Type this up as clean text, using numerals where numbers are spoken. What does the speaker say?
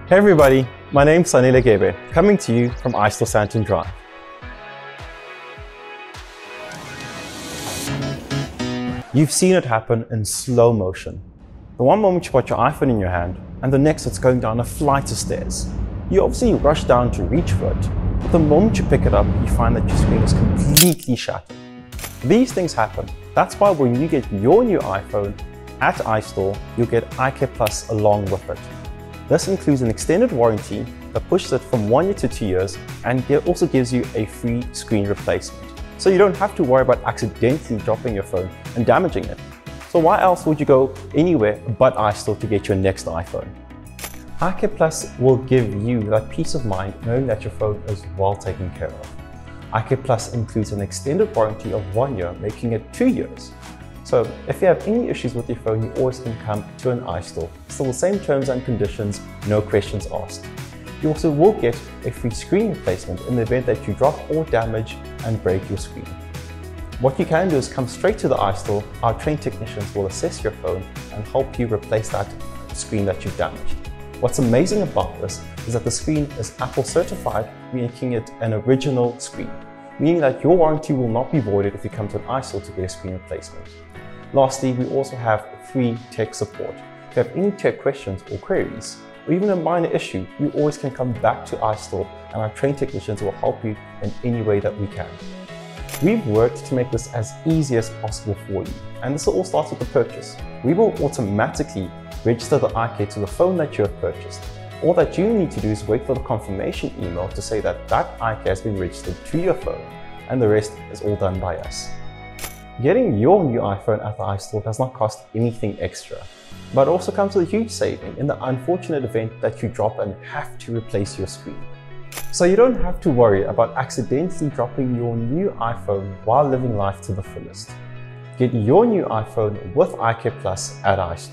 Hey everybody, my name's Sanile Gebe, coming to you from iStore Santon Drive. You've seen it happen in slow motion. The one moment you put your iPhone in your hand, and the next it's going down a flight of stairs. You obviously rush down to reach for it, but the moment you pick it up, you find that your screen is completely shattered. These things happen. That's why when you get your new iPhone at iStore, you'll get iCare Plus along with it. This includes an extended warranty that pushes it from 1 year to 2 years, and it also gives you a free screen replacement. So you don't have to worry about accidentally dropping your phone and damaging it. So why else would you go anywhere but iStore to get your next iPhone? iCare Plus will give you that peace of mind knowing that your phone is well taken care of. iCare Plus includes an extended warranty of 1 year, making it 2 years. So if you have any issues with your phone, you always can come to an iStore. Still the same terms and conditions, no questions asked. You also will get a free screen replacement in the event that you drop or damage and break your screen. What you can do is come straight to the iStore. Our trained technicians will assess your phone and help you replace that screen that you've damaged. What's amazing about this is that the screen is Apple certified, making it an original screen, meaning that your warranty will not be voided if you come to an iStore to get a screen replacement. Lastly, we also have free tech support. If you have any tech questions or queries, or even a minor issue, you always can come back to iStore and our trained technicians will help you in any way that we can. We've worked to make this as easy as possible for you, and this all starts with the purchase. We will automatically register the iCare to the phone that you have purchased. All that you need to do is wait for the confirmation email to say that that iCare has been registered to your phone, and the rest is all done by us. Getting your new iPhone at the iStore does not cost anything extra, but also comes with a huge saving in the unfortunate event that you drop and have to replace your screen. So you don't have to worry about accidentally dropping your new iPhone while living life to the fullest. Get your new iPhone with iCare Plus at iStore.